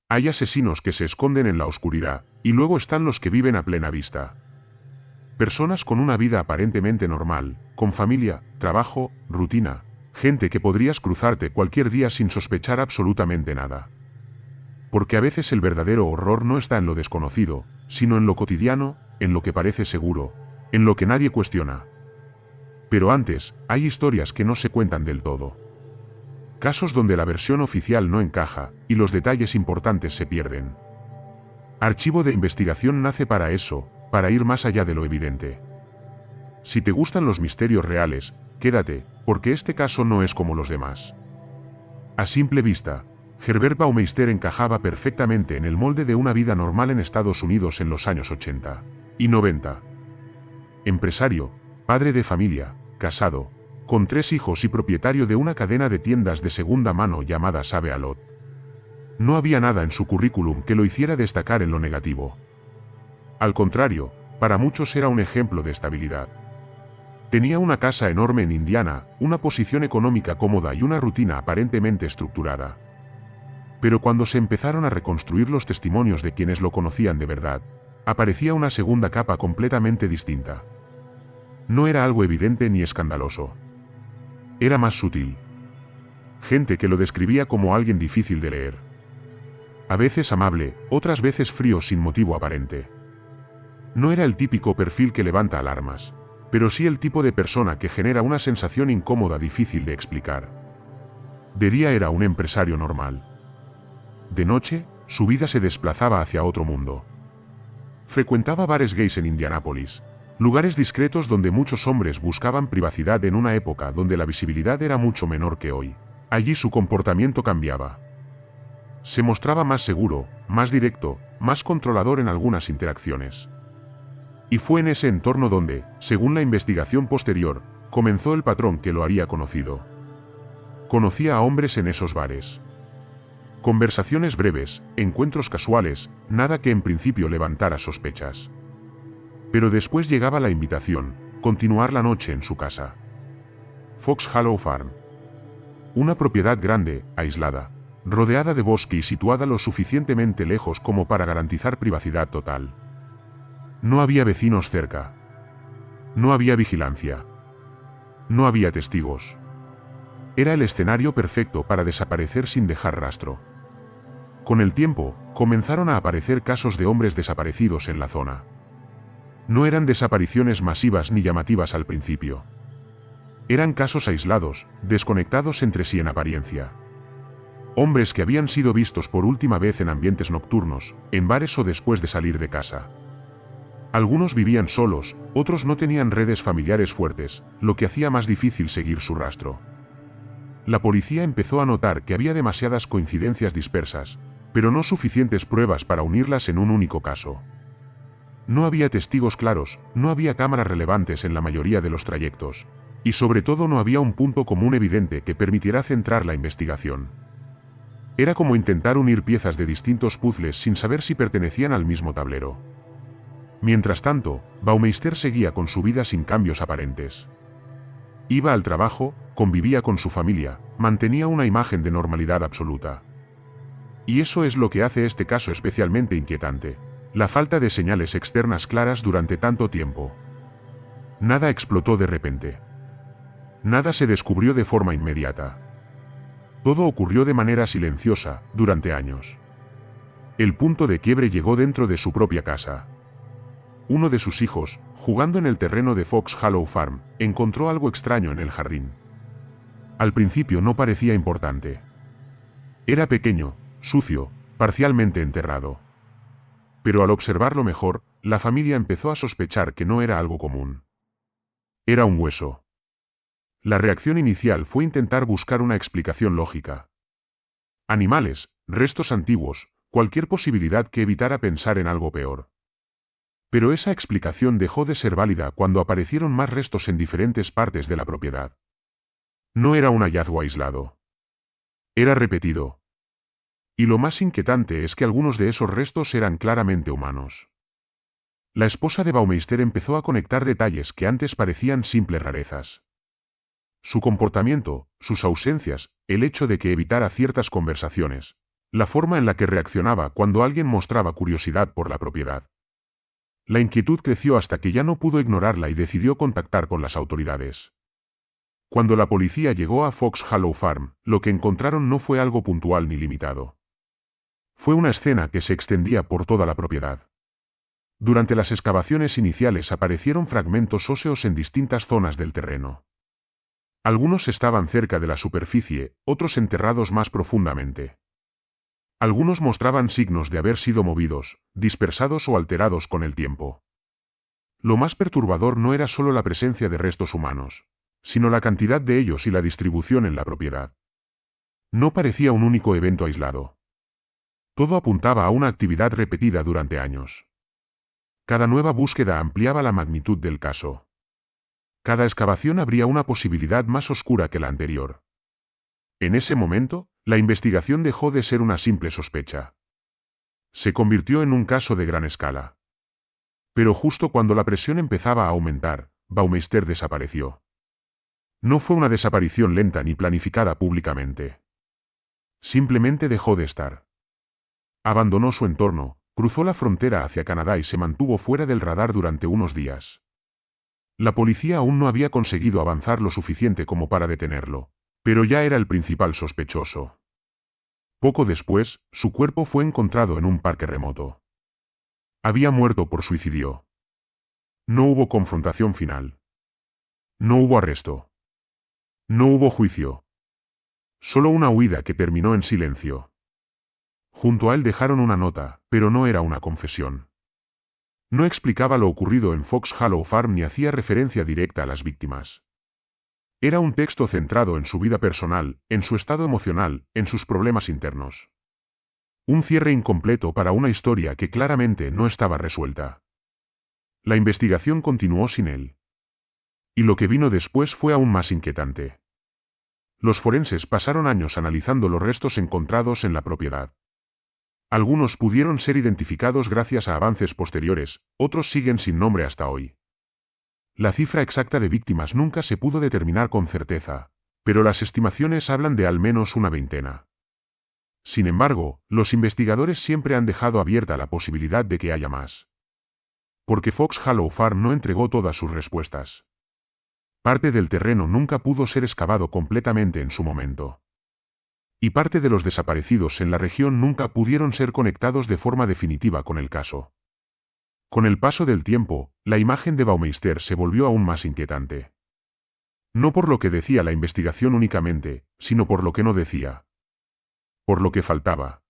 Hay asesinos que se esconden en la oscuridad, y luego están los que viven a plena vista. Personas con una vida aparentemente normal, con familia, trabajo, rutina, gente que podrías cruzarte cualquier día sin sospechar absolutamente nada. Porque a veces el verdadero horror no está en lo desconocido, sino en lo cotidiano, en lo que parece seguro, en lo que nadie cuestiona. Pero antes, hay historias que no se cuentan del todo. Casos donde la versión oficial no encaja, y los detalles importantes se pierden. Archivo de Investigación nace para eso, para ir más allá de lo evidente. Si te gustan los misterios reales, quédate, porque este caso no es como los demás. A simple vista, Herbert Baumeister encajaba perfectamente en el molde de una vida normal en Estados Unidos en los años 80 y 90. Empresario, padre de familia, casado, con 3 hijos y propietario de una cadena de tiendas de segunda mano llamada Save A Lot. No había nada en su currículum que lo hiciera destacar en lo negativo. Al contrario, para muchos era un ejemplo de estabilidad. Tenía una casa enorme en Indiana, una posición económica cómoda y una rutina aparentemente estructurada. Pero cuando se empezaron a reconstruir los testimonios de quienes lo conocían de verdad, aparecía una segunda capa completamente distinta. No era algo evidente ni escandaloso. Era más sutil. Gente que lo describía como alguien difícil de leer. A veces amable, otras veces frío sin motivo aparente. No era el típico perfil que levanta alarmas, pero sí el tipo de persona que genera una sensación incómoda difícil de explicar. De día era un empresario normal. De noche, su vida se desplazaba hacia otro mundo. Frecuentaba bares gays en Indianápolis, lugares discretos donde muchos hombres buscaban privacidad en una época donde la visibilidad era mucho menor que hoy. Allí su comportamiento cambiaba. Se mostraba más seguro, más directo, más controlador en algunas interacciones. Y fue en ese entorno donde, según la investigación posterior, comenzó el patrón que lo haría conocido. Conocía a hombres en esos bares. Conversaciones breves, encuentros casuales, nada que en principio levantara sospechas. Pero después llegaba la invitación, continuar la noche en su casa. Fox Hollow Farm. Una propiedad grande, aislada, rodeada de bosque y situada lo suficientemente lejos como para garantizar privacidad total. No había vecinos cerca. No había vigilancia. No había testigos. Era el escenario perfecto para desaparecer sin dejar rastro. Con el tiempo, comenzaron a aparecer casos de hombres desaparecidos en la zona. No eran desapariciones masivas ni llamativas al principio. Eran casos aislados, desconectados entre sí en apariencia. Hombres que habían sido vistos por última vez en ambientes nocturnos, en bares o después de salir de casa. Algunos vivían solos, otros no tenían redes familiares fuertes, lo que hacía más difícil seguir su rastro. La policía empezó a notar que había demasiadas coincidencias dispersas, pero no suficientes pruebas para unirlas en un único caso. No había testigos claros, no había cámaras relevantes en la mayoría de los trayectos, y sobre todo no había un punto común evidente que permitiera centrar la investigación. Era como intentar unir piezas de distintos puzzles sin saber si pertenecían al mismo tablero. Mientras tanto, Baumeister seguía con su vida sin cambios aparentes. Iba al trabajo, convivía con su familia, mantenía una imagen de normalidad absoluta. Y eso es lo que hace este caso especialmente inquietante: la falta de señales externas claras durante tanto tiempo. Nada explotó de repente. Nada se descubrió de forma inmediata. Todo ocurrió de manera silenciosa, durante años. El punto de quiebre llegó dentro de su propia casa. Uno de sus hijos, jugando en el terreno de Fox Hollow Farm, encontró algo extraño en el jardín. Al principio no parecía importante. Era pequeño, sucio, parcialmente enterrado. Pero al observarlo mejor, la familia empezó a sospechar que no era algo común. Era un hueso. La reacción inicial fue intentar buscar una explicación lógica. Animales, restos antiguos, cualquier posibilidad que evitara pensar en algo peor. Pero esa explicación dejó de ser válida cuando aparecieron más restos en diferentes partes de la propiedad. No era un hallazgo aislado. Era repetido. Y lo más inquietante es que algunos de esos restos eran claramente humanos. La esposa de Baumeister empezó a conectar detalles que antes parecían simples rarezas. Su comportamiento, sus ausencias, el hecho de que evitara ciertas conversaciones. la forma en la que reaccionaba cuando alguien mostraba curiosidad por la propiedad. La inquietud creció hasta que ya no pudo ignorarla y decidió contactar con las autoridades. Cuando la policía llegó a Fox Hollow Farm, lo que encontraron no fue algo puntual ni limitado. Fue una escena que se extendía por toda la propiedad. Durante las excavaciones iniciales aparecieron fragmentos óseos en distintas zonas del terreno. Algunos estaban cerca de la superficie, otros enterrados más profundamente. Algunos mostraban signos de haber sido movidos, dispersados o alterados con el tiempo. Lo más perturbador no era solo la presencia de restos humanos, sino la cantidad de ellos y la distribución en la propiedad. No parecía un único evento aislado. Todo apuntaba a una actividad repetida durante años. Cada nueva búsqueda ampliaba la magnitud del caso. Cada excavación abría una posibilidad más oscura que la anterior. En ese momento, la investigación dejó de ser una simple sospecha. Se convirtió en un caso de gran escala. Pero justo cuando la presión empezaba a aumentar, Baumeister desapareció. No fue una desaparición lenta ni planificada públicamente. Simplemente dejó de estar. Abandonó su entorno, cruzó la frontera hacia Canadá y se mantuvo fuera del radar durante unos días. La policía aún no había conseguido avanzar lo suficiente como para detenerlo, pero ya era el principal sospechoso. Poco después, su cuerpo fue encontrado en un parque remoto. Había muerto por suicidio. No hubo confrontación final. No hubo arresto. No hubo juicio. Solo una huida que terminó en silencio. Junto a él dejaron una nota, pero no era una confesión. No explicaba lo ocurrido en Fox Hollow Farm ni hacía referencia directa a las víctimas. Era un texto centrado en su vida personal, en su estado emocional, en sus problemas internos. Un cierre incompleto para una historia que claramente no estaba resuelta. La investigación continuó sin él. Y lo que vino después fue aún más inquietante. Los forenses pasaron años analizando los restos encontrados en la propiedad. Algunos pudieron ser identificados gracias a avances posteriores, otros siguen sin nombre hasta hoy. La cifra exacta de víctimas nunca se pudo determinar con certeza, pero las estimaciones hablan de al menos una veintena. Sin embargo, los investigadores siempre han dejado abierta la posibilidad de que haya más. Porque Fox Hollow Farm no entregó todas sus respuestas. Parte del terreno nunca pudo ser excavado completamente en su momento. Y parte de los desaparecidos en la región nunca pudieron ser conectados de forma definitiva con el caso. Con el paso del tiempo, la imagen de Baumeister se volvió aún más inquietante. No por lo que decía la investigación únicamente, sino por lo que no decía. Por lo que faltaba.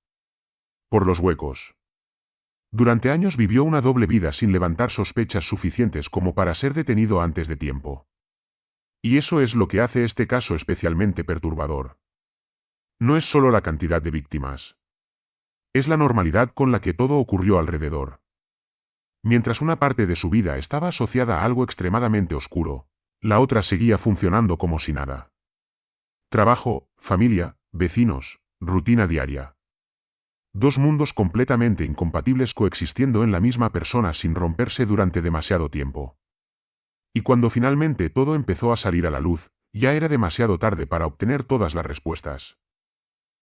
Por los huecos. Durante años vivió una doble vida sin levantar sospechas suficientes como para ser detenido antes de tiempo. Y eso es lo que hace este caso especialmente perturbador. No es solo la cantidad de víctimas. Es la normalidad con la que todo ocurrió alrededor. Mientras una parte de su vida estaba asociada a algo extremadamente oscuro, la otra seguía funcionando como si nada. Trabajo, familia, vecinos, rutina diaria. Dos mundos completamente incompatibles coexistiendo en la misma persona sin romperse durante demasiado tiempo. Y cuando finalmente todo empezó a salir a la luz, ya era demasiado tarde para obtener todas las respuestas.